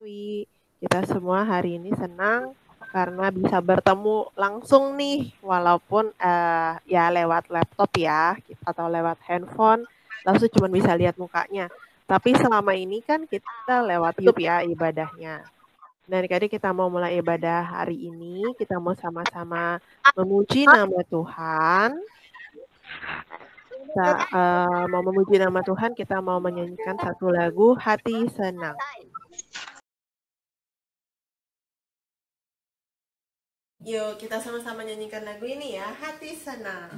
Dwi. Kita semua hari ini senang karena bisa bertemu langsung nih, walaupun ya lewat laptop ya, atau lewat handphone, langsung cuma bisa lihat mukanya. Tapi selama ini kan kita lewat YouTube ya ibadahnya. Dan adik kita mau mulai ibadah hari ini, kita mau sama-sama memuji nama Tuhan. Kita mau memuji nama Tuhan, kita mau menyanyikan satu lagu Hati Senang. Yuk kita sama-sama nyanyikan lagu ini ya, Hati Senang.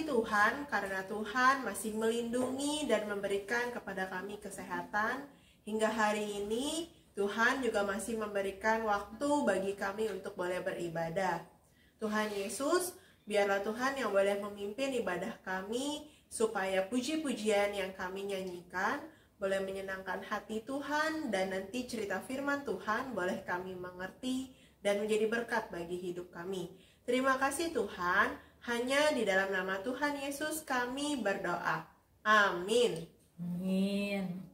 Tuhan, karena Tuhan masih melindungi dan memberikan kepada kami kesehatan. Hingga hari ini, Tuhan juga masih memberikan waktu bagi kami untuk boleh beribadah. Tuhan Yesus, biarlah Tuhan yang boleh memimpin ibadah kami, supaya puji-pujian yang kami nyanyikan boleh menyenangkan hati Tuhan, dan nanti cerita firman Tuhan boleh kami mengerti dan menjadi berkat bagi hidup kami. Terima kasih Tuhan. Hanya di dalam nama Tuhan Yesus kami berdoa. Amin. Amin.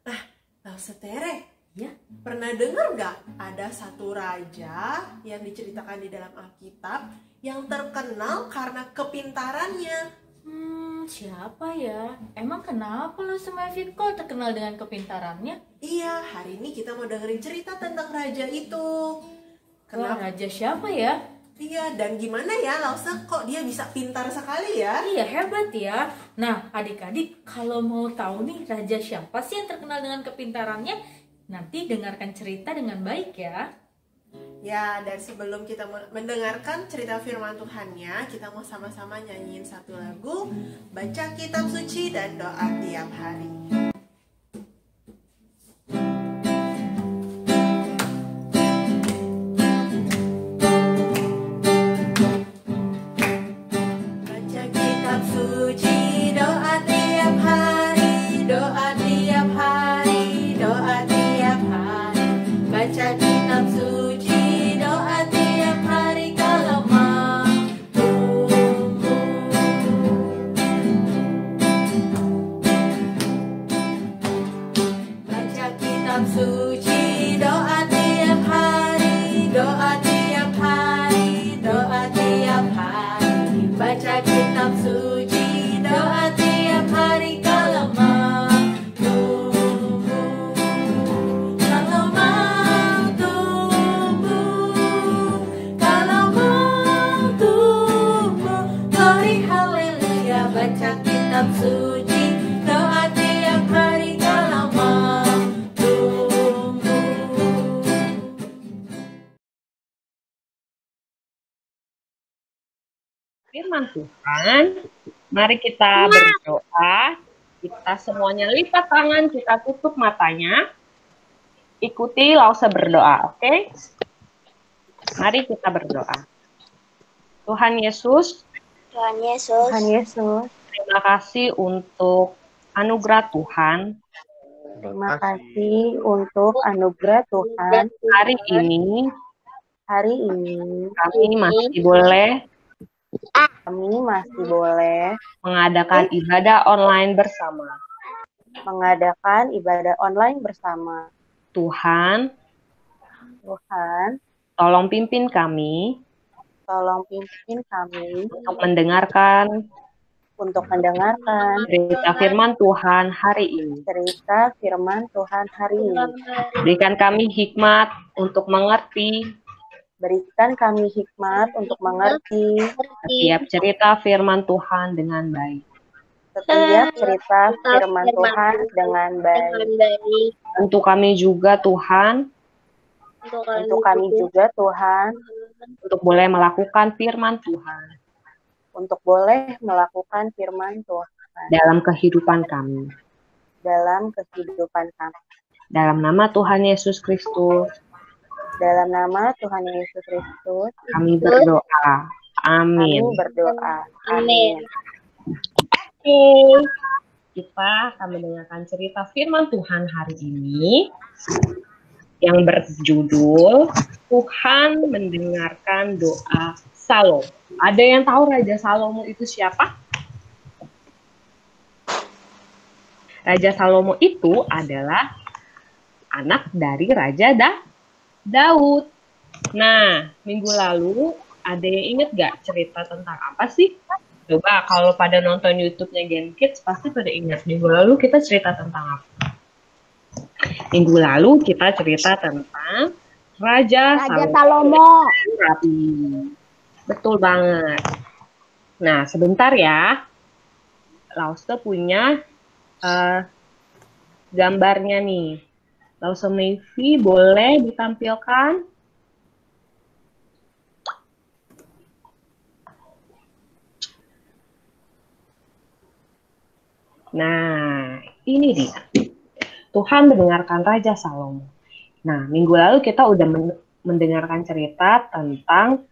Nah, Lausetere, ya, pernah dengar gak ada satu raja yang diceritakan di dalam Alkitab yang terkenal karena kepintarannya? Siapa ya? Emang kenapa lo sama Eviko terkenal dengan kepintarannya? Iya, hari ini kita mau dengerin cerita tentang raja itu. Wah, raja siapa ya? Iya, dan gimana ya Lause, kok dia bisa pintar sekali ya? Iya, hebat ya. Nah, adik-adik, kalau mau tahu nih raja siapa sih yang terkenal dengan kepintarannya, nanti dengarkan cerita dengan baik ya. Ya, dan sebelum kita mendengarkan cerita firman Tuhannya, kita mau sama-sama nyanyiin satu lagu, baca kitab suci dan doa tiap hari. Firman Tuhan, mari kita berdoa Kita semuanya lipat tangan, kita tutup matanya. Ikuti Lause berdoa, oke? Mari kita berdoa. Tuhan Yesus, Tuhan Yesus, terima kasih untuk anugerah Tuhan. terima kasih untuk anugerah Tuhan. Hari ini Hari ini kami masih boleh kami masih boleh mengadakan ibadah online bersama. mengadakan ibadah online bersama. Tuhan, Tuhan, tolong pimpin kami tolong pimpin kami untuk mendengarkan cerita firman Tuhan hari ini. cerita firman Tuhan hari ini. Berikan kami hikmat untuk mengerti Berikan kami hikmat untuk mengerti setiap cerita firman Tuhan dengan baik. setiap cerita firman Tuhan dengan baik. Untuk kami juga Tuhan, Untuk kami juga Tuhan, untuk boleh melakukan firman Tuhan untuk boleh melakukan firman Tuhan dalam kehidupan kami. dalam kehidupan kami. Dalam nama Tuhan Yesus Kristus, Dalam nama Tuhan Yesus Kristus, kami berdoa. kami Amin. berdoa. Amin. Oke, kita akan mendengarkan cerita firman Tuhan hari ini yang berjudul Tuhan mendengarkan doa Salomo. Ada yang tahu Raja Salomo itu siapa? Raja Salomo itu adalah anak dari Raja Daud. Nah, minggu lalu ada yang ingat gak cerita tentang apa sih? Coba kalau pada nonton YouTube-nya Gen Kids pasti pada ingat. Minggu lalu kita cerita tentang apa? Minggu lalu kita cerita tentang Raja Salomo. Betul banget. Nah, sebentar ya. Lause punya gambarnya nih. Lause Mayfi boleh ditampilkan? Nah, ini dia. Tuhan mendengarkan Raja Salomo. Nah, minggu lalu kita udah mendengarkan cerita tentang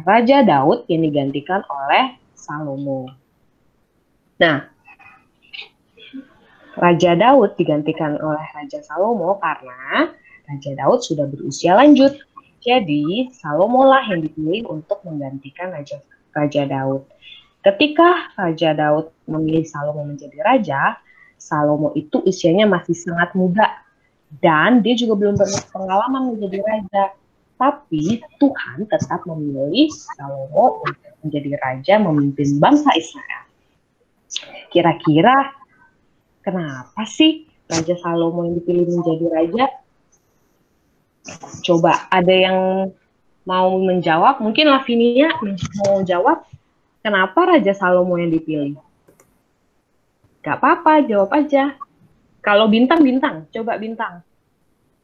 Raja Daud yang digantikan oleh Salomo. Nah, Raja Daud digantikan oleh Raja Salomo karena Raja Daud sudah berusia lanjut. Jadi, Salomo lah yang dipilih untuk menggantikan Raja Daud. Ketika Raja Daud memilih Salomo menjadi raja, Salomo itu usianya masih sangat muda dan dia juga belum berpengalaman menjadi raja. Tapi Tuhan tetap memilih Salomo untuk menjadi raja memimpin bangsa Israel. Kira-kira kenapa sih Raja Salomo yang dipilih menjadi raja? Coba ada yang mau menjawab? Mungkin Lavinia mau jawab. Kenapa Raja Salomo yang dipilih? Gak apa-apa, jawab aja. Kalau Bintang, coba Bintang.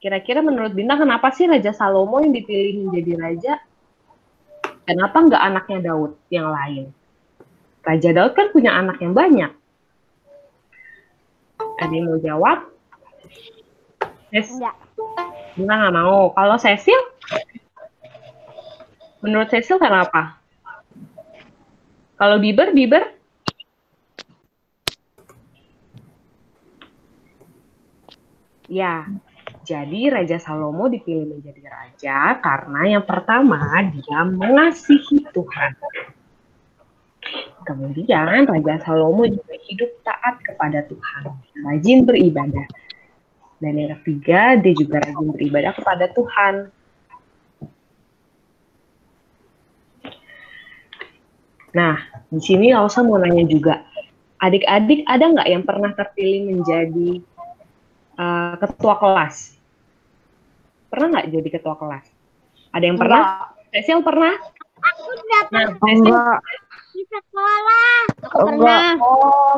Kira-kira menurut Bintang kenapa sih Raja Salomo yang dipilih menjadi raja? Kenapa nggak anaknya Daud yang lain? Raja Daud kan punya anak yang banyak. Ada yang mau jawab? Enggak. Bintang nggak mau. Kalau Cecil? Menurut Cecil kenapa? Kalau Bieber? Ya, jadi Raja Salomo dipilih menjadi raja karena yang pertama dia mengasihi Tuhan. Kemudian Raja Salomo juga hidup taat kepada Tuhan, rajin beribadah. Dan yang ketiga, dia juga rajin beribadah kepada Tuhan. Nah, di sini Lausa mau nanya juga, adik-adik ada nggak yang pernah terpilih menjadi ketua kelas? Pernah nggak jadi ketua kelas? Ada yang pernah? Cecil pernah? Aku udah Nah, Enggak. di sekolah. Aku Enggak. pernah.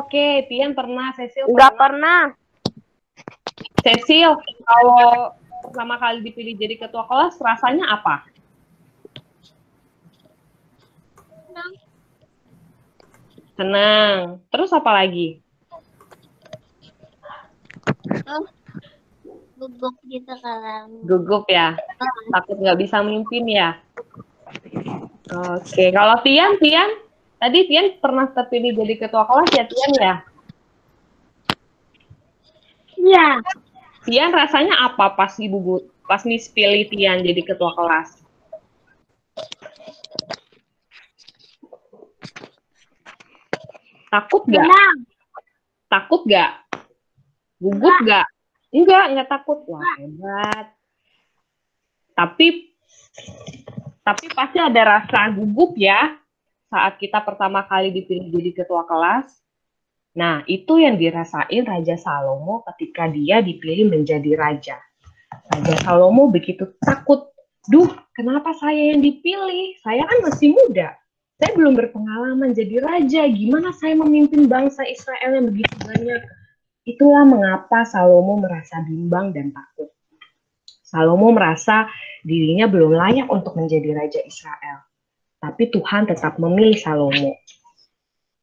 Oke, Tian pernah, Cecil Enggak pernah. pernah. Cecil, kalau pertama kali dipilih jadi ketua kelas, rasanya apa? Senang. Terus apa lagi? Gugup gitu kalau. Gugup ya? Takut nggak bisa memimpin ya? Oke, kalau Tian, tadi Tian pernah terpilih jadi ketua kelas ya, Tian ya? Iya. Tian rasanya apa pas Miss pilih Tian jadi ketua kelas? Takut nggak? Tenang. Takut nggak? Gugup nggak? Enggak takut. Wah, hebat. Tapi pasti ada rasa gugup ya saat kita pertama kali dipilih jadi ketua kelas. Nah, itu yang dirasain Raja Salomo ketika dia dipilih menjadi raja. Raja Salomo begitu takut. Duh, kenapa saya yang dipilih? Saya kan masih muda. Saya belum berpengalaman jadi raja. Gimana saya memimpin bangsa Israel yang begitu banyak? Itulah mengapa Salomo merasa bimbang dan takut. Salomo merasa dirinya belum layak untuk menjadi raja Israel. Tapi Tuhan tetap memilih Salomo.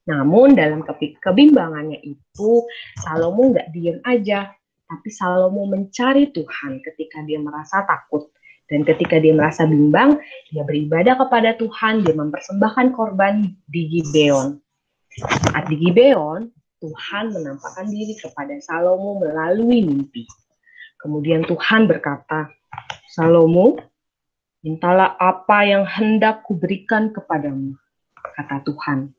Namun dalam kebimbangannya itu, Salomo nggak diam aja. Tapi Salomo mencari Tuhan ketika dia merasa takut. Dan ketika dia merasa bimbang, dia beribadah kepada Tuhan, dia mempersembahkan korban di Gibeon. Saat di Gibeon, Tuhan menampakkan diri kepada Salomo melalui mimpi. Kemudian Tuhan berkata, Salomo, mintalah apa yang hendak kuberikan kepadamu, kata Tuhan.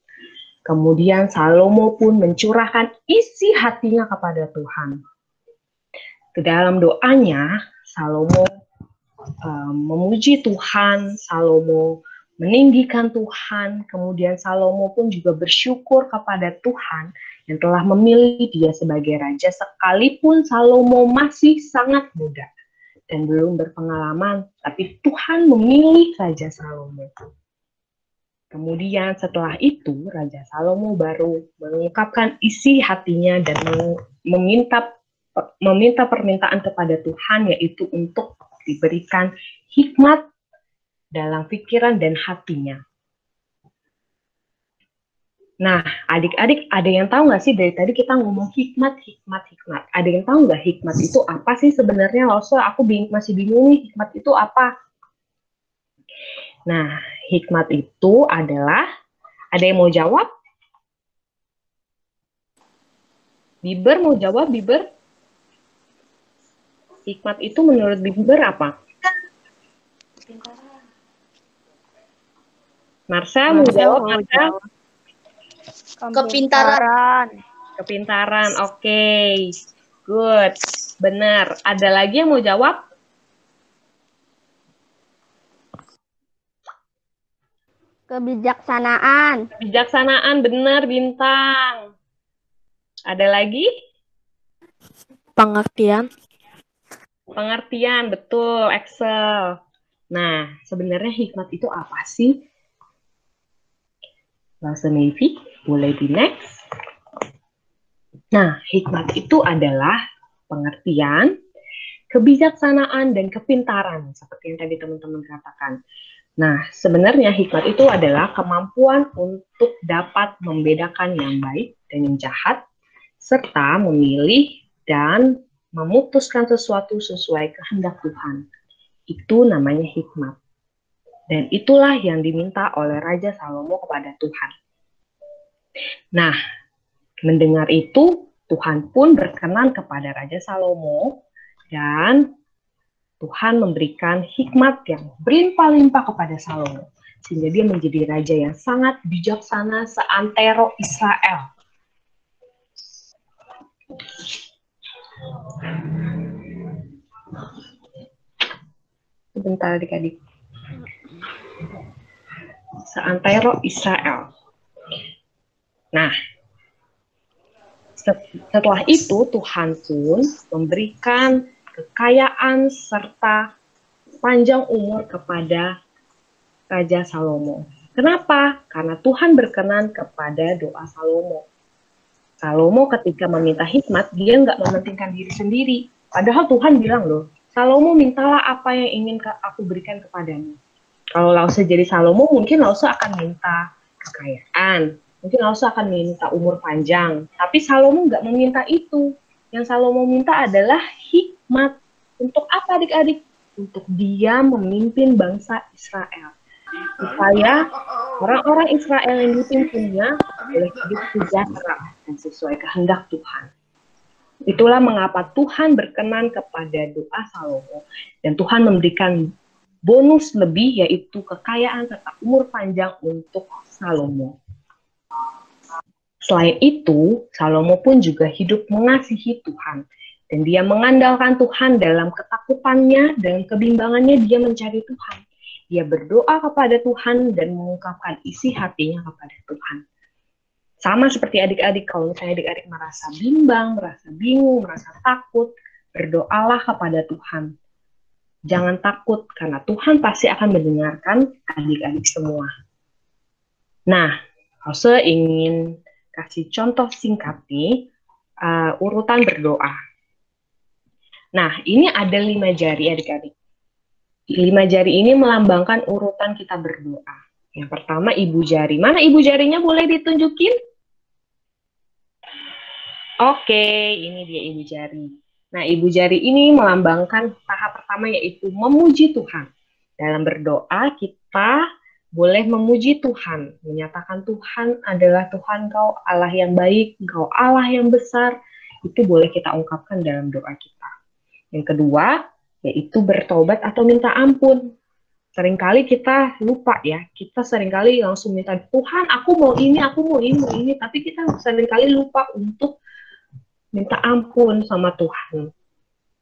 Kemudian Salomo pun mencurahkan isi hatinya kepada Tuhan. Ke dalam doanya, Salomo memuji Tuhan, Salomo meninggikan Tuhan, kemudian Salomo pun juga bersyukur kepada Tuhan yang telah memilih dia sebagai raja sekalipun Salomo masih sangat muda dan belum berpengalaman, tapi Tuhan memilih Raja Salomo. Kemudian setelah itu Raja Salomo baru mengungkapkan isi hatinya dan meminta permintaan kepada Tuhan, yaitu untuk diberikan hikmat dalam pikiran dan hatinya. Nah, adik-adik, ada yang tahu nggak sih dari tadi kita ngomong hikmat? Ada yang tahu nggak hikmat itu apa sih sebenarnya? Aku masih bingung nih, hikmat itu apa? Nah, hikmat itu adalah, ada yang mau jawab? Biber mau jawab, Biber? Hikmat itu menurut Biber apa? Marsha mau jawab, Marsha? Kepintaran, oke. Good, benar. Ada lagi yang mau jawab? Kebijaksanaan, benar, Bintang. Ada lagi? Pengertian, betul, Excel. Nah, sebenarnya hikmat itu apa sih? Bahasa Navy, boleh di next. Nah, hikmat itu adalah pengertian, kebijaksanaan, dan kepintaran, seperti yang tadi teman-teman katakan. Nah, sebenarnya hikmat itu adalah kemampuan untuk dapat membedakan yang baik dan yang jahat, serta memilih dan memutuskan sesuatu sesuai kehendak Tuhan. Itu namanya hikmat. Dan itulah yang diminta oleh Raja Salomo kepada Tuhan. Nah, mendengar itu, Tuhan pun berkenan kepada Raja Salomo dan Tuhan memberikan hikmat yang berlimpah-limpah kepada Salomo. Sehingga dia menjadi raja yang sangat bijaksana seantero Israel. Sebentar adik-adik. Seantero Israel. Nah, setelah itu Tuhan pun memberikan kekayaan serta panjang umur kepada Raja Salomo. Kenapa? Karena Tuhan berkenan kepada doa Salomo. Salomo ketika meminta hikmat, dia nggak mementingkan diri sendiri. Padahal Tuhan bilang loh, Salomo mintalah apa yang ingin aku berikan kepadamu. Kalau Lause jadi Salomo, mungkin Lause akan minta kekayaan. Mungkin Lause akan minta umur panjang. Tapi Salomo nggak meminta itu. Yang Salomo minta adalah hikmat. Untuk apa adik-adik? Untuk dia memimpin bangsa Israel. Supaya orang-orang Israel yang dipimpinnya boleh hidup sejahtera dan sesuai kehendak Tuhan. Itulah mengapa Tuhan berkenan kepada doa Salomo. Dan Tuhan memberikan bonus lebih, yaitu kekayaan serta umur panjang untuk Salomo. Selain itu, Salomo pun juga hidup mengasihi Tuhan. Dan dia mengandalkan Tuhan dalam ketakutannya dan kebimbangannya, dia mencari Tuhan. Dia berdoa kepada Tuhan dan mengungkapkan isi hatinya kepada Tuhan. Sama seperti adik-adik, kalau misalnya adik-adik merasa bimbang, merasa bingung, merasa takut, berdoalah kepada Tuhan. Jangan takut, karena Tuhan pasti akan mendengarkan adik-adik semua. Nah, Rose ingin kasih contoh singkat nih, urutan berdoa. Nah, ini ada 5 jari adik-adik. 5 jari ini melambangkan urutan kita berdoa. Yang pertama ibu jari. Mana ibu jarinya, boleh ditunjukin? Oke, ini dia ibu jari. Nah, ibu jari ini melambangkan tahap pertama, yaitu memuji Tuhan. Dalam berdoa kita boleh memuji Tuhan, menyatakan Tuhan adalah Tuhan, Kau Allah yang baik, Kau Allah yang besar. Itu boleh kita ungkapkan dalam doa kita. Yang kedua, yaitu bertobat atau minta ampun. Seringkali kita lupa ya, kita seringkali langsung minta, Tuhan aku mau ini, tapi kita seringkali lupa untuk minta ampun sama Tuhan.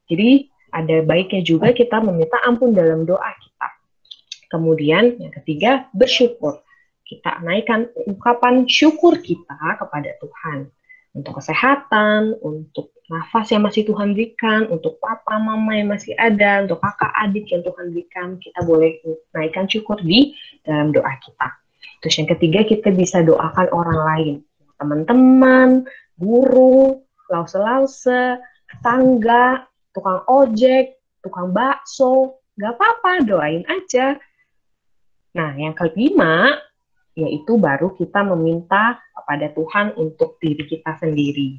Jadi ada baiknya juga kita meminta ampun dalam doa kita. Kemudian yang ketiga, bersyukur. Kita naikkan ungkapan syukur kita kepada Tuhan. Untuk kesehatan, untuk nafas yang masih Tuhan berikan, untuk papa, mama yang masih ada, untuk kakak, adik yang Tuhan berikan, kita boleh naikkan syukur di dalam doa kita. Terus yang ketiga, kita bisa doakan orang lain. Teman-teman, guru, lause-lause, tetangga, tukang ojek, tukang bakso, nggak apa-apa, doain aja. Nah, yang kelima, yaitu baru kita meminta kepada Tuhan untuk diri kita sendiri.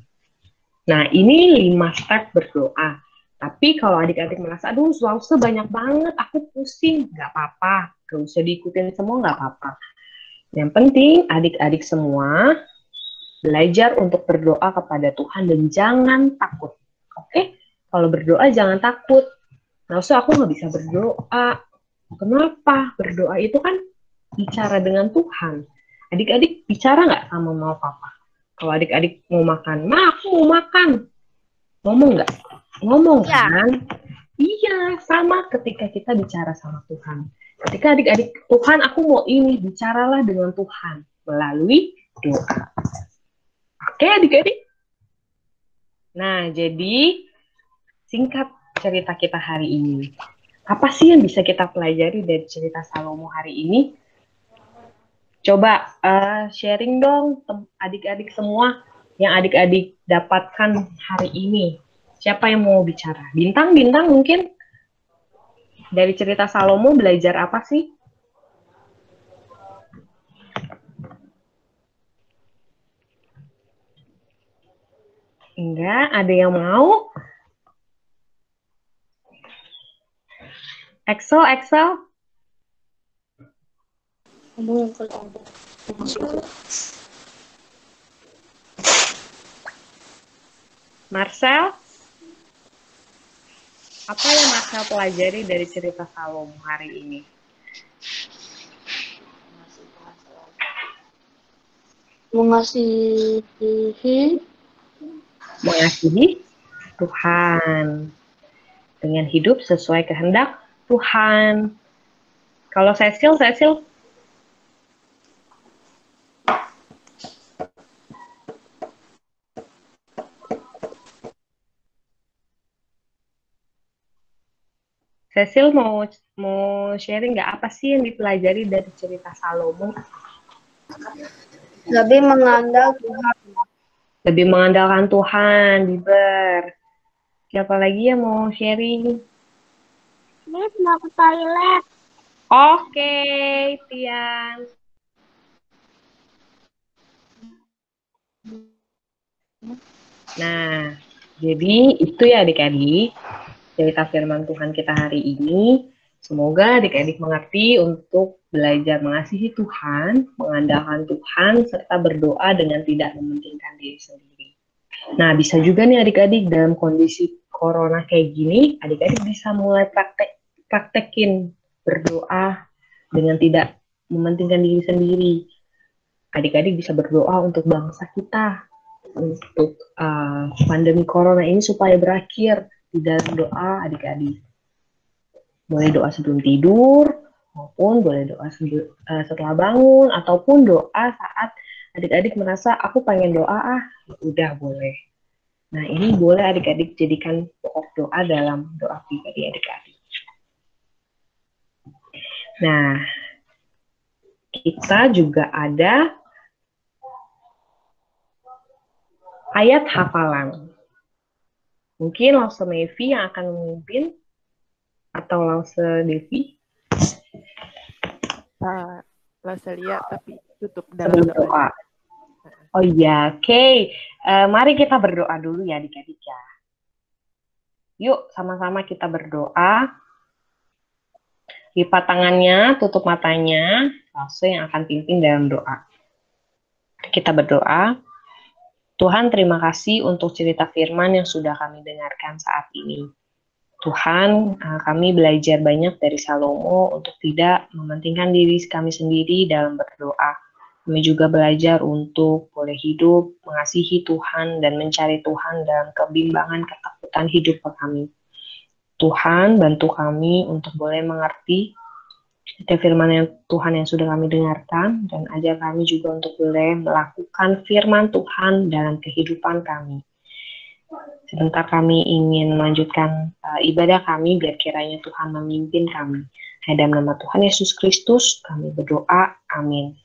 Nah, ini 5 step berdoa. Tapi kalau adik-adik merasa, aduh, lause banyak banget, aku pusing, nggak apa-apa. Nggak usah diikutin semua, nggak apa-apa. Yang penting, adik-adik semua belajar untuk berdoa kepada Tuhan dan jangan takut. Oke? Kalau berdoa jangan takut. Nah, aku nggak bisa berdoa. Kenapa? Berdoa itu kan bicara dengan Tuhan. Adik-adik bicara nggak sama mama papa? Kalau adik-adik mau makan, Ma, aku mau makan. Ngomong nggak? Ngomong kan? Iya, sama ketika kita bicara sama Tuhan. Ketika adik-adik, Tuhan aku mau ini, bicaralah dengan Tuhan melalui doa. Oke adik-adik? Nah, jadi singkat cerita kita hari ini. Apa sih yang bisa kita pelajari dari cerita Salomo hari ini? Coba sharing dong adik-adik semua yang adik-adik dapatkan hari ini. Siapa yang mau bicara? Bintang mungkin dari cerita Salomo belajar apa sih? Enggak, ada yang mau? Excel? Marcel? Apa yang Marcel pelajari dari cerita Salomo hari ini? Mengasihi Tuhan dengan hidup sesuai kehendak Tuhan. Kalau Cecil mau sharing nggak, apa sih yang dipelajari dari cerita Salomo? lebih mengandalkan Tuhan. Lebih mengandalkan Tuhan, Biber. Siapa lagi yang mau sharing? Miss mau ke toilet. Oke, Tian. Nah, Jadi itu ya adik-adik, cerita firman Tuhan kita hari ini. Semoga adik-adik mengerti untuk belajar mengasihi Tuhan, mengandalkan Tuhan, serta berdoa dengan tidak mementingkan diri sendiri. Nah, bisa juga nih adik-adik dalam kondisi corona kayak gini, adik-adik bisa mulai praktekin berdoa dengan tidak mementingkan diri sendiri. Adik-adik bisa berdoa untuk bangsa kita, untuk pandemi corona ini supaya berakhir. Di dalam doa adik-adik boleh doa sebelum tidur, maupun boleh doa setelah bangun, ataupun doa saat adik-adik merasa aku pengen doa, udah boleh. Nah, ini boleh adik-adik jadikan pokok doa dalam doa pribadi adik-adik. Nah, kita juga ada ayat hafalan. Mungkin Lause Mevi yang akan memimpin, atau Lause Devi? Lause Lia, tapi tutup dalam doa. Oh iya, oke. Mari kita berdoa dulu ya adik-adik ya. Yuk, sama-sama kita berdoa. Lipat tangannya, tutup matanya, Lause yang akan pimpin dalam doa. Kita berdoa. Tuhan, terima kasih untuk cerita firman yang sudah kami dengarkan saat ini. Tuhan, kami belajar banyak dari Salomo untuk tidak mementingkan diri kami sendiri dalam berdoa. Kami juga belajar untuk boleh hidup, mengasihi Tuhan, dan mencari Tuhan dalam kebimbangan ketakutan hidup kami. Tuhan, bantu kami untuk boleh mengerti setiap firman yang Tuhan yang sudah kami dengarkan, dan ajar kami juga untuk boleh melakukan firman Tuhan dalam kehidupan kami. Sebentar kami ingin melanjutkan ibadah kami, biar kiranya Tuhan memimpin kami. Dalam nama Tuhan Yesus Kristus, kami berdoa. Amin.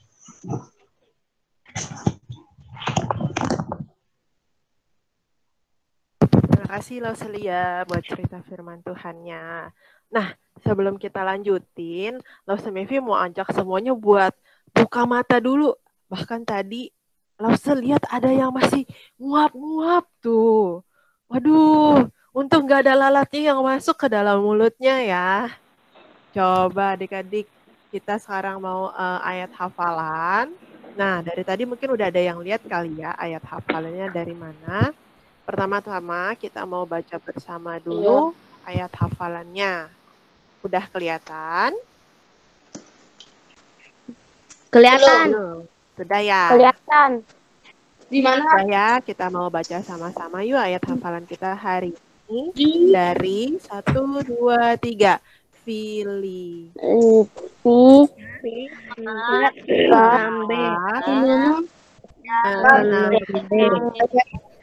Terima kasih Lause Lia buat cerita firman Tuhannya. Nah, sebelum kita lanjutin, Lause Mevi mau ajak semuanya buat buka mata dulu. Bahkan tadi Lause lihat ada yang masih nguap-nguap tuh. Waduh, untung gak ada lalatnya yang masuk ke dalam mulutnya ya. Coba adik-adik, kita sekarang mau ayat hafalan. Nah, dari tadi mungkin udah ada yang lihat kali ya ayat hafalannya dari mana. Pertama-tama kita mau baca bersama dulu ayat hafalannya. Udah kelihatan? Kelihatan. Sudah ya? Kelihatan. Di mana? Sudah ya, kita mau baca sama-sama yuk ayat hafalan kita hari ini. Dari 1, 2, 3. Fili.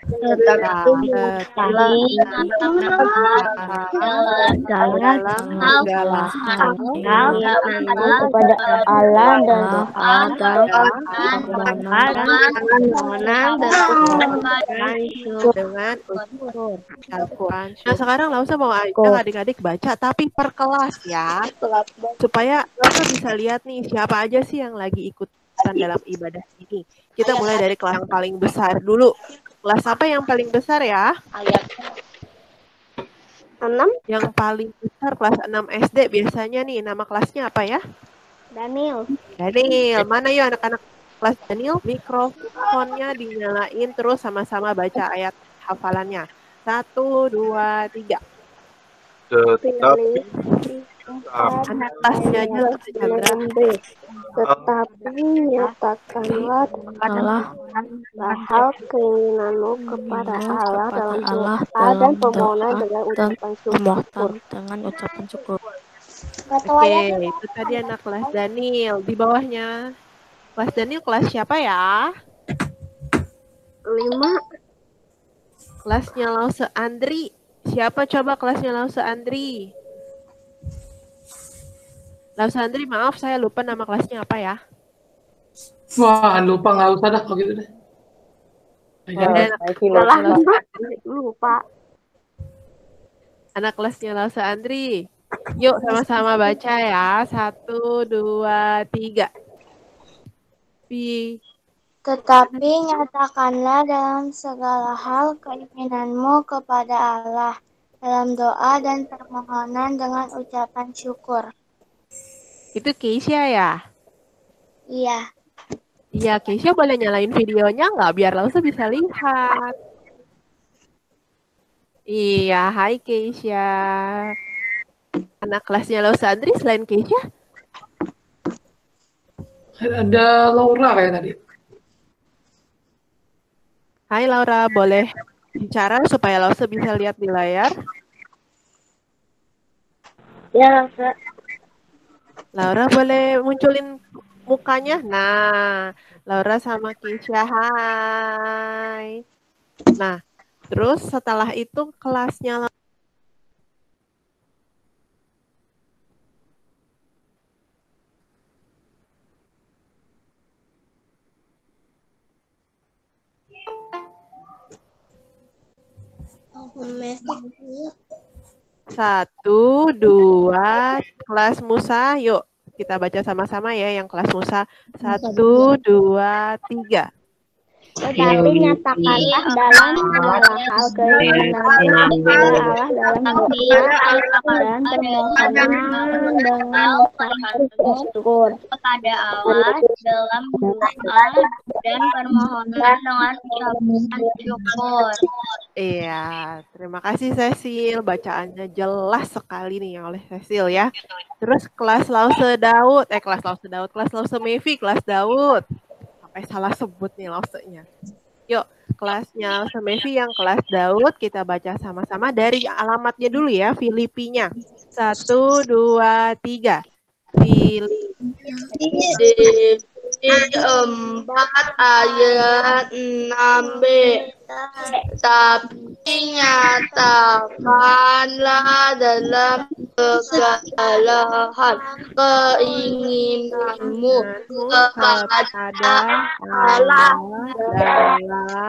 kepada Allah dan dengan Al-Quran. Nah sekarang Lausa mau ajak adik-adik baca tapi per kelas ya, supaya Lausa bisa lihat nih siapa aja sih yang lagi ikutan dalam ibadah ini. Kita mulai dari kelas yang paling besar dulu. Kelas apa yang paling besar ya? ayat 6. Yang paling besar kelas 6 SD biasanya nih. Nama kelasnya apa ya? Daniel. Daniel. Mana yuk anak-anak kelas Daniel? Mikrofonnya dinyalain terus sama-sama baca ayat hafalannya. 1, 2, 3. Anak kelasnya aja langsung Chandra. Tetapi nyatakanlah hal keinginanmu kepada Allah dalam doa dan permohonan dengan ucapan syukur. Oke, itu tadi anak kelas Daniel. Di bawahnya kelas Daniel kelas siapa ya? 5. Kelasnya Lause Andri. Siapa coba kelasnya Lause Andri? Lause Andri, maaf saya lupa nama kelasnya apa ya? Wah, lupa, nggak usah dah kalau gitu deh. Lupa. Anak kelasnya Lause Andri. Yuk sama-sama baca ya. 1, 2, 3. Tetapi nyatakanlah dalam segala hal keinginanmu kepada Allah dalam doa dan permohonan dengan ucapan syukur. Itu Keisha ya? Iya. Iya, Keisha boleh nyalain videonya nggak biar Lausa bisa lihat. Iya, hai Keisha. Anak kelasnya Lausa Andri selain Keisha? Ada Laura kayak tadi. Hai Laura, boleh bicara supaya Lausa bisa lihat di layar? Ya, Kak. Laura boleh munculin mukanya? Nah, Laura sama Keisha, hai. Nah, terus setelah itu kelasnya Satu, dua, kelas Musa, yuk kita baca sama-sama ya yang kelas Musa. 1, 2, 3. Tetapi nyatakanlah dalam segala hal keinginanmu kepada Allah dalam doa dan permohonan dengan ucapan syukur. Kepada Allah dalam doa dan permohonan dengan ucapan syukur. Iya, terima kasih Cecil. Bacaannya jelas sekali nih oleh Cecil ya. Terus kelas Lause Daud, kelas Lause Mevi, kelas Daud. Sampai salah sebut nih Lausenya. Yuk, kelasnya Lause Mevi yang kelas Daud kita baca sama-sama dari alamatnya dulu ya, Filipinya. 1, 2, 3. Filipi 4 ayat 6b. Tapi nyatakanlah dalam segala hal keinginanmu kepada Allah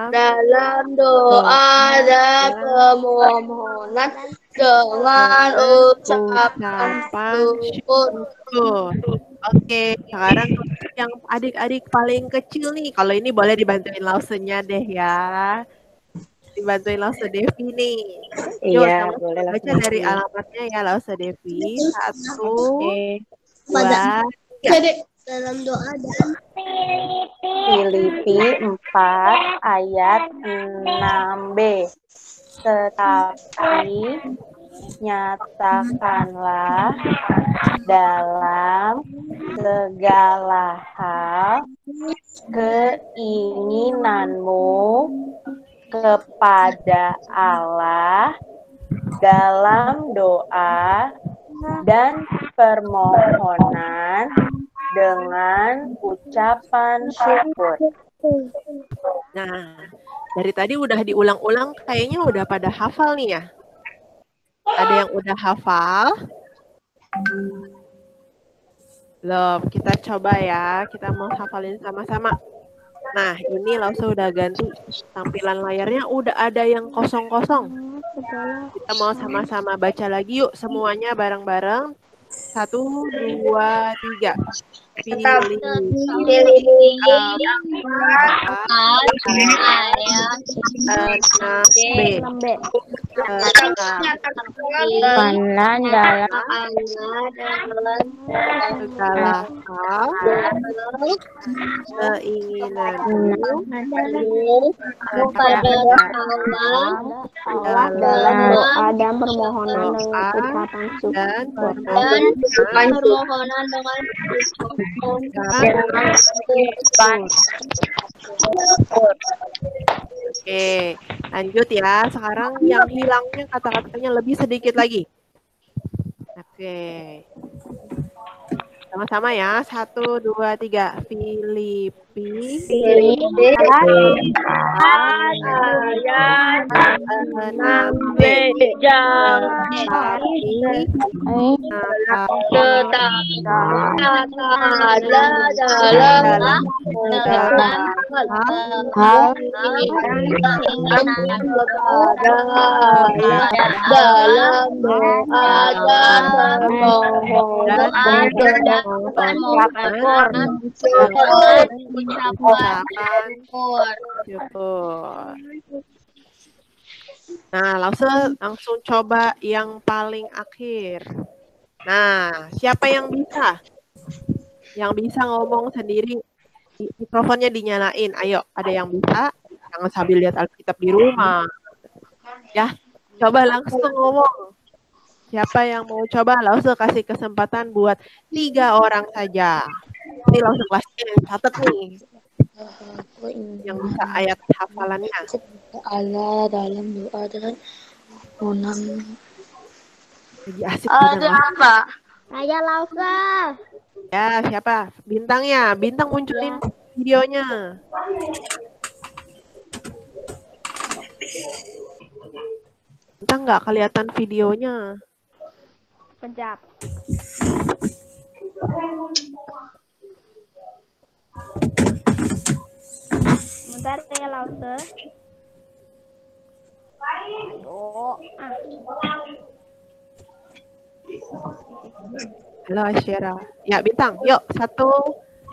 dalam doa dan permohonan dengan ucapan syukur. Oke, sekarang yang adik-adik paling kecil nih, kalau ini boleh dibantuin Lausenya deh ya. Dibantuin Lause Devi nih. Iya, boleh baca langsung. dari alamatnya ya Lause Devi. 1, 2, 3. Dalam doa dan Filipi 4 ayat 6b. Tetapi nyatakanlah dalam segala hal keinginanmu kepada Allah dalam doa dan permohonan dengan ucapan syukur. Nah, dari tadi udah diulang-ulang, kayaknya udah pada hafal nih ya. Ada yang udah hafal? Belum, kita coba ya. Kita mau hafalin sama-sama. Nah, ini Lausa udah ganti tampilan layarnya, udah ada yang kosong-kosong. Kita mau sama-sama baca lagi yuk, semuanya bareng-bareng. 1, 2, 3. Pilih. Kanan dalam segala hal keinginanmu kepada Allah dalam doa dan permohonan dengan ucapan syukur. dan permohonan dengan Oke, lanjut ya. Sekarang yang hilangnya kata-katanya lebih sedikit lagi. Oke. Sama-sama ya. 1, 2, 3. Filipi. dalam doa dan permohonan dengan ucapan syukur. syukur. Nah, langsung coba yang paling akhir. Nah, siapa yang bisa? Yang bisa ngomong sendiri, mikrofonnya dinyalain. Ayo, ada yang bisa? Jangan sambil lihat Alkitab di rumah. Ya, coba langsung ngomong. Siapa yang mau coba? Langsung kasih kesempatan buat 3 orang saja. Ini langsung kelas yang catat nih. Yang bisa ayat hafalannya. Allah dalam doa dan menang. Lagi asik Ada dengar. apa? Saya Lausa. Ya, siapa? Bintangnya. Bintang munculin videonya. Bintang nggak kelihatan videonya. Kejap. Bentar saya Lausa. Ayo. Halo Asyera. Ya, Bintang. Yuk, satu.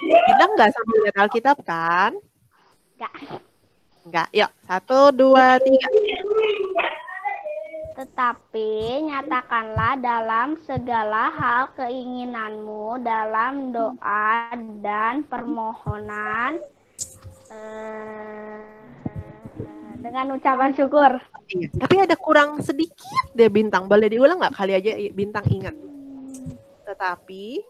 Bintang nggak sambil lihat Alkitab kan? Enggak. Nggak. Yuk, 1, 2, 3. Tetapi nyatakanlah dalam segala hal keinginanmu dalam doa dan permohonan dengan ucapan syukur. Iya. Tapi ada kurang sedikit deh Bintang. Boleh diulang nggak? Kali aja Bintang ingat. Tetapi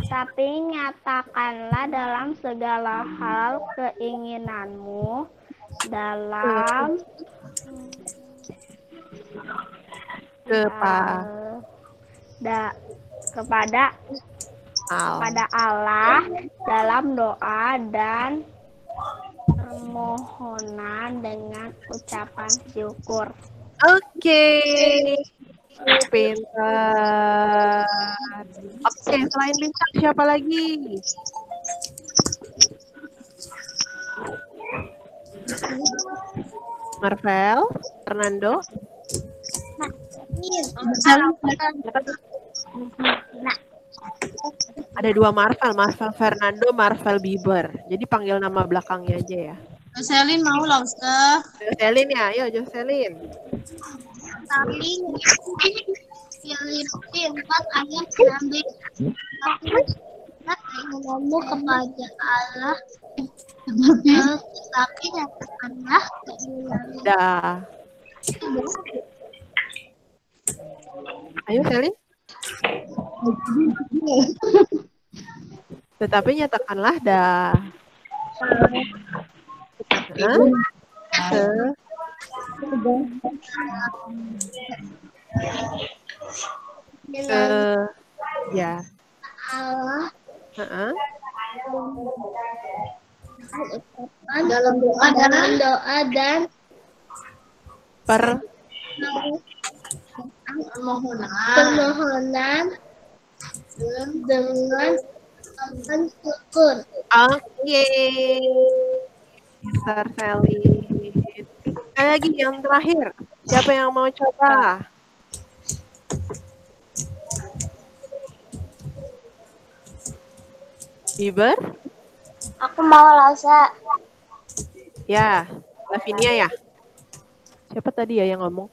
Tapi nyatakanlah dalam segala hal keinginanmu dalam kepada Allah dalam doa dan permohonan dengan ucapan syukur. Oke. Pintar. Oke, selain Bintang siapa lagi? Marvel, Fernando. Ada 2 Marvel, Marvel Fernando, Marvel Bieber. Jadi panggil nama belakangnya aja ya. Jocelyn mau lah Ustaz. Jocelyn ya, ayo Jocelyn. Tapi pilih 4 ayat ambil keinginanmu kepada Allah. Tetapi nyatakanlah keinginanmu. Dah. Ayo Selin. Tetapi nyatakanlah dah. Ya. Allah Dalam doa dan permohonan dengan ucapan syukur. Oke. Besar Selin. Sekali lagi yang terakhir. Siapa yang mau coba? Bieber? Aku mau Lausa. Ya, Lavinia ya. Siapa tadi ya yang ngomong?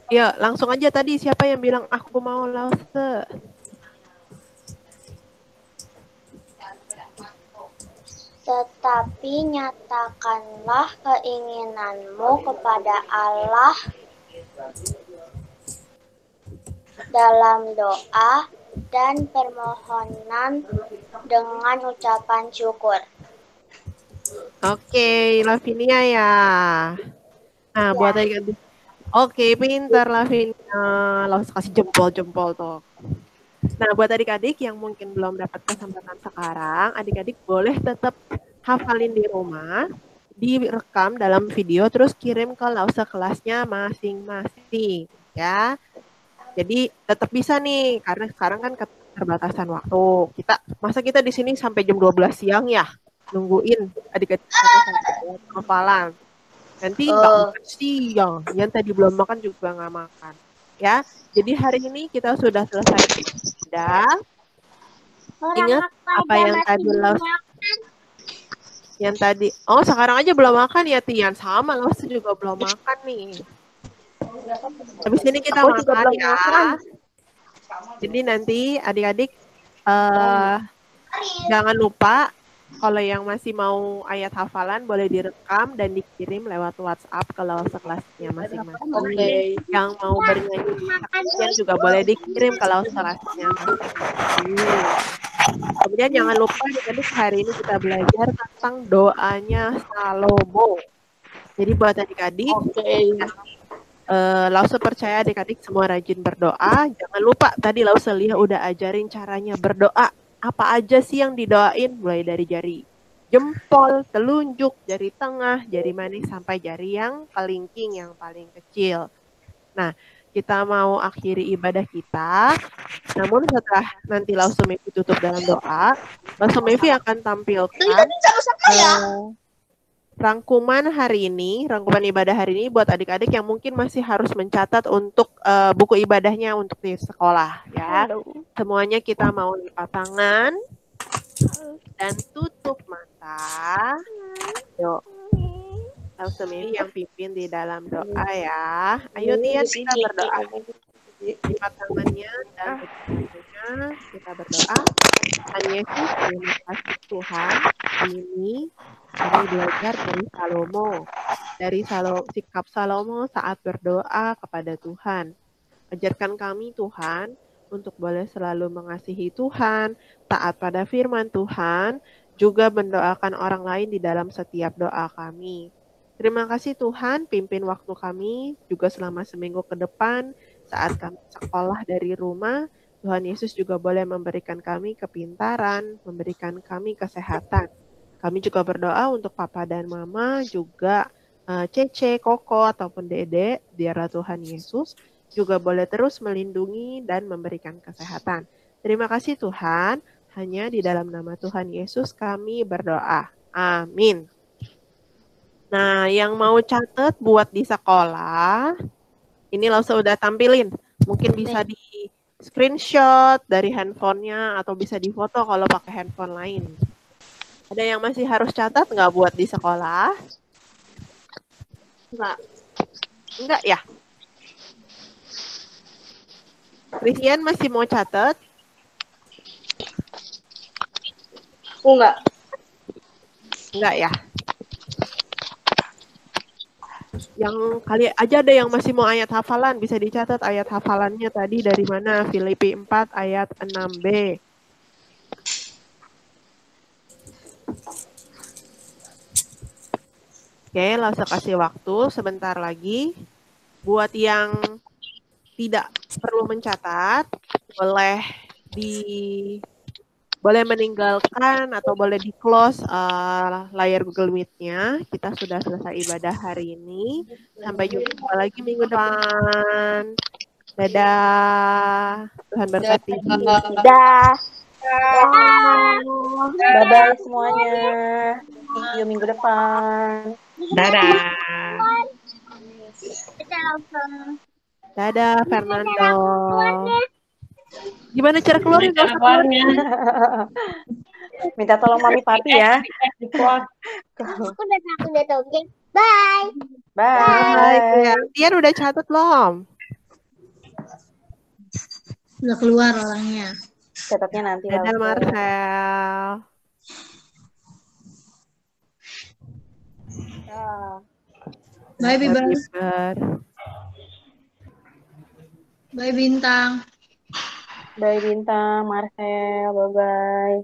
Ya, langsung aja tadi siapa yang bilang aku mau Lause? Tetapi nyatakanlah keinginanmu kepada Allah dalam doa dan permohonan dengan ucapan syukur. Oke, Lavinia ya. Nah, buat adik-adik. Oke, pintar Lavinia. Langsung kasih jempol-jempol tuh. Nah, buat adik-adik yang mungkin belum dapat kesempatan sekarang, adik-adik boleh tetap hafalin di rumah, direkam dalam video, terus kirim ke Lausa kelasnya masing-masing, ya. Jadi tetap bisa nih, karena sekarang kan keterbatasan waktu. Masa kita di sini sampai jam 12 siang ya? nungguin adik-adik sampai hafalan. Nanti nggak makan siang, yang tadi belum makan juga nggak makan. Ya, jadi hari ini kita sudah selesai. Sudah. Ingat apa yang tadi oh sekarang aja belum makan ya Tian, sama Laus juga belum makan nih. Habis ini kita makan ya. Jadi nanti adik-adik jangan lupa kalau yang masih mau ayat hafalan boleh direkam dan dikirim lewat WhatsApp ke kelasnya masing-masing. Yang mau bernyanyi Tian juga boleh dikirim ke kelasnya masing-masing. Kemudian jangan lupa adik-adik hari ini kita belajar tentang doanya Salomo. Jadi buat adik-adik, Lause percaya adik-adik semua rajin berdoa. Jangan lupa tadi Lause lihat udah ajarin caranya berdoa. Apa aja sih yang didoain? Mulai dari jari jempol, telunjuk, jari tengah, jari manis sampai jari yang kelingking yang paling kecil. Nah, kita mau akhiri ibadah kita. Namun setelah nanti Lause Mevi tutup dalam doa, Lause Mevi akan tampilkan rangkuman hari ini, rangkuman ibadah hari ini buat adik-adik yang mungkin masih harus mencatat untuk buku ibadahnya untuk di sekolah ya. Semuanya kita mau lipat tangan dan tutup mata. Yuk. Lause Mevi yang pimpin di dalam doa ya. Ayo Tian kita berdoa. Lipat tangannya dan berdoa. Kita berdoa. Tuhan Yesus, terima kasih Tuhan. Ini kami belajar dari Salomo. Dari sikap Salomo saat berdoa kepada Tuhan. Ajarkan kami Tuhan untuk boleh selalu mengasihi Tuhan, taat pada firman Tuhan, juga mendoakan orang lain di dalam setiap doa kami. Terima kasih Tuhan, pimpin waktu kami juga selama seminggu ke depan saat kami sekolah dari rumah. Tuhan Yesus juga boleh memberikan kami kepintaran, memberikan kami kesehatan. Kami juga berdoa untuk Papa dan Mama, juga Cece, Koko, ataupun Dede, biarlah Tuhan Yesus juga boleh terus melindungi dan memberikan kesehatan. Terima kasih Tuhan, hanya di dalam nama Tuhan Yesus kami berdoa. Amin. Nah, yang mau catat buat di sekolah, ini Lause udah tampilin. Mungkin bisa di screenshot dari handphonenya atau bisa difoto kalau pakai handphone lain. Ada yang masih harus catat nggak buat di sekolah? Enggak ya? Christian masih mau catat? Enggak. Enggak ya? Yang kali aja ada yang masih mau ayat hafalan, bisa dicatat ayat hafalannya tadi dari mana? Filipi 4 ayat 6b. Oke, Lause kasih waktu sebentar lagi. Buat yang tidak perlu mencatat, boleh meninggalkan atau boleh di-close layar Google Meet-nya. Kita sudah selesai ibadah hari ini. Sampai jumpa lagi minggu depan. Dadah. Tuhan berkati. Dadah. Bye-bye semuanya. See you minggu depan. Dadah. Dadah, Fernando. Gimana cara keluarnya? Minta tolong Mami Papi ya. Aku udah tahu. Bye. Bye. Tian udah catat belum? Udah keluar orangnya. Catatnya nanti. Dadah Marcel. Bye Bibang. Bye Bintang. Bye Bintang, Marcel, bye-bye.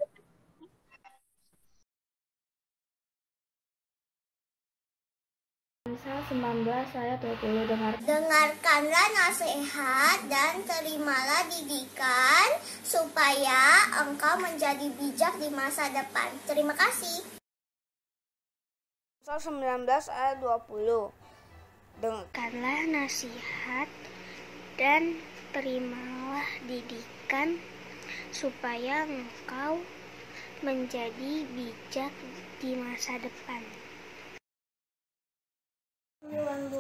Amsal 19 ayat 20 Dengarkanlah nasihat dan terimalah didikan supaya engkau menjadi bijak di masa depan. Terima kasih. Amsal 19 ayat 20 Dengarkanlah nasihat dan terimalah didikan supaya engkau menjadi bijak di masa depan. 19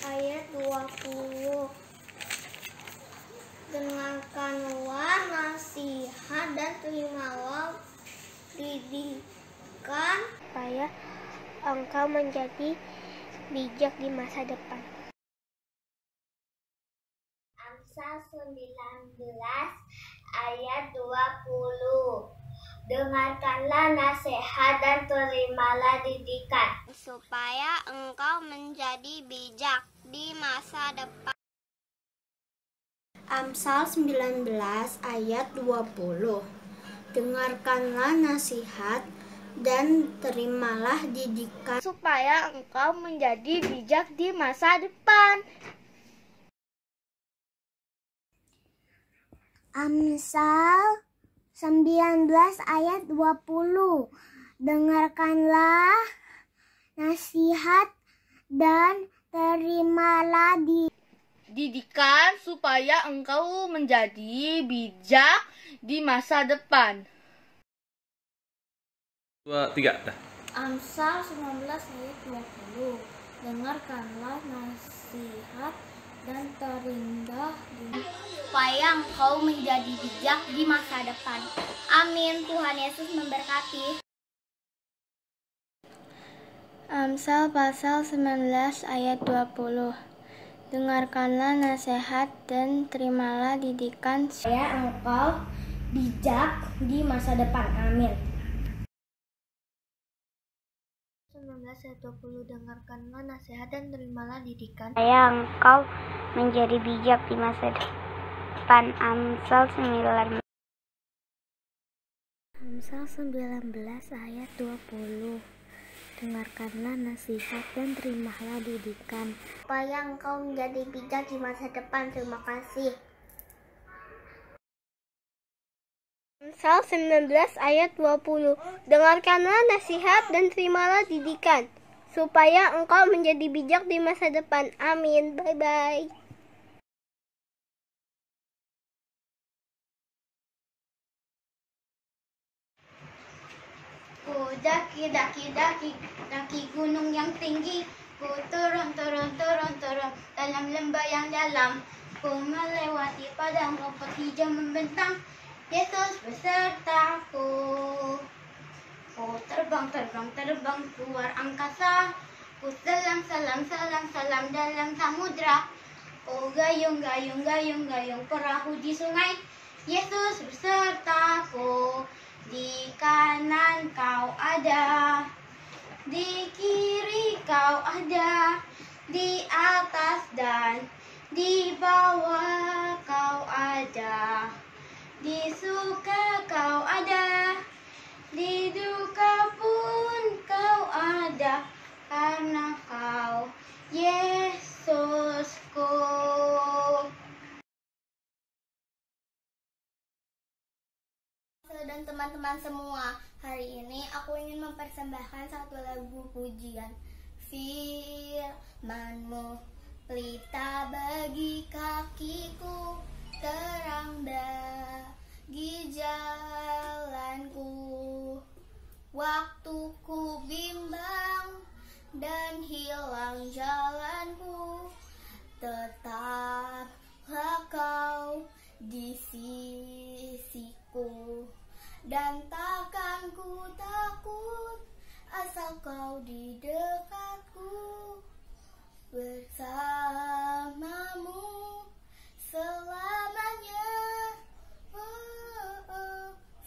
ayat 20. Dengarkanlah nasihat dan terimalah didikan supaya engkau menjadi bijak di masa depan. Amsal 19 ayat 20. Dengarkanlah nasihat dan terimalah didikan supaya engkau menjadi bijak di masa depan. Amsal 19 ayat 20. Dengarkanlah nasihat dan terimalah didikan supaya engkau menjadi bijak di masa depan. Amsal 19 ayat 20. Dengarkanlah nasihat dan terimalah didikan supaya engkau menjadi bijak di masa depan. 2, 3, dah. Amsal 19 ayat 20. Dengarkanlah nasihat dan terimalah supaya engkau menjadi bijak di masa depan. Amin. Tuhan Yesus memberkati. Amsal pasal 19 ayat 20. Dengarkanlah nasihat dan terimalah didikan supaya engkau bijak di masa depan. Amin. 19 ayat 20. Dengarkanlah nasihat dan terimalah didikan supaya engkau menjadi bijak di masa depan. Amsal 19 ayat 20. Dengarkanlah nasihat dan terimalah didikan supaya engkau menjadi bijak di masa depan. Terima kasih. Amsal 19 ayat 20. Dengarkanlah nasihat dan terimalah didikan supaya engkau menjadi bijak di masa depan. Amin. Bye-bye. Ku daki gunung yang tinggi. Ku turun dalam lembah yang dalam. Ku melewati padang rumput hijau membentang. Yesus besertaku. Ku terbang keluar angkasa. Ku selam dalam samudra. Ku gayung perahu di sungai. Yesus besertaku. Di kanan kau ada, di kiri kau ada, di atas dan di bawah kau ada, di suka kau ada, di duka pun kau ada, karena kau Yesusku. Dan teman-teman semua, hari ini aku ingin mempersembahkan satu lagu pujian. Firman-Mu pelita bagi kakiku, terang bagi jalanku. Waktu ku bimbang dan hilang jalanku, tetaplah Kau di sisiku. Dan takkan ku takut asal Kau di dekatku. Bersamamu selamanya.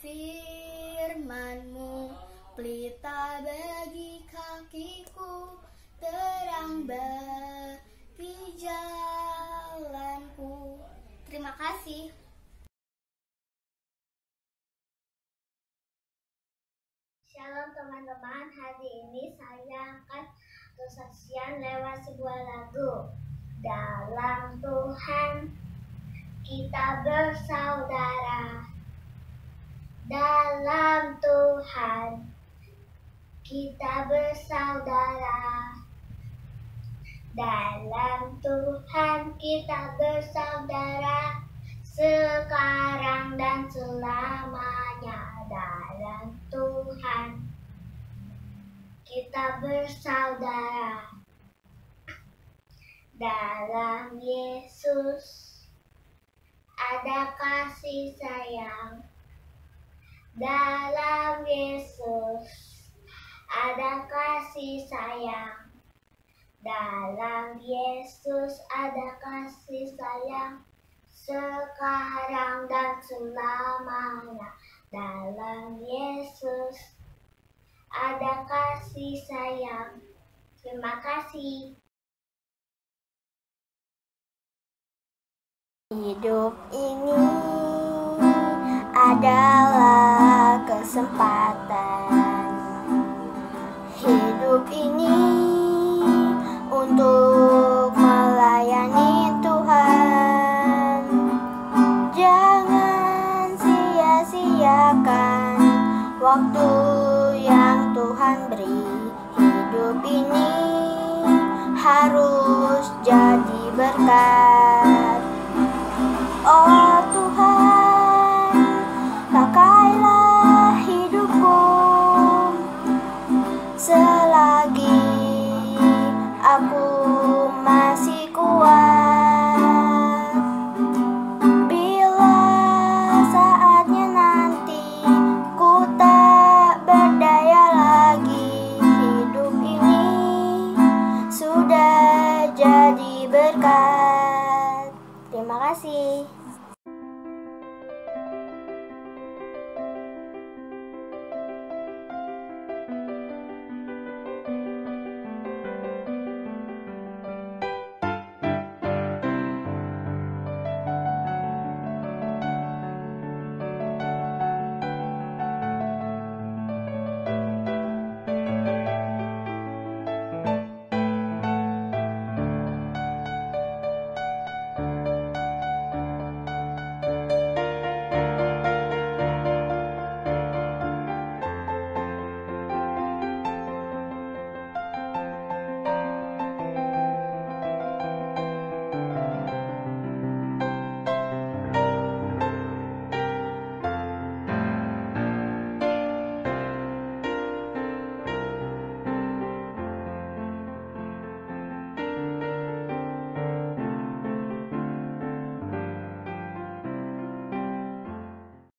Firman-Mu pelita bagi kakiku, terang bagi jalanku. Terima kasih. Shalom teman-teman, hari ini saya akan bersaksian lewat sebuah lagu. Dalam Tuhan kita bersaudara. Dalam Tuhan kita bersaudara. Dalam Tuhan kita bersaudara, sekarang dan selamanya. Dalam Tuhan kita bersaudara. Dalam Yesus ada kasih sayang. Dalam Yesus ada kasih sayang. Dalam Yesus ada kasih sayang. Sekarang dan selamanya. Dalam Yesus ada kasih sayang. Terima kasih. Hidup ini adalah kesempatan. Hidup ini untuk melayani Tuhan. Jangan sia-siakan waktu yang Tuhan beri. Hidup ini harus jadi berkat. Oh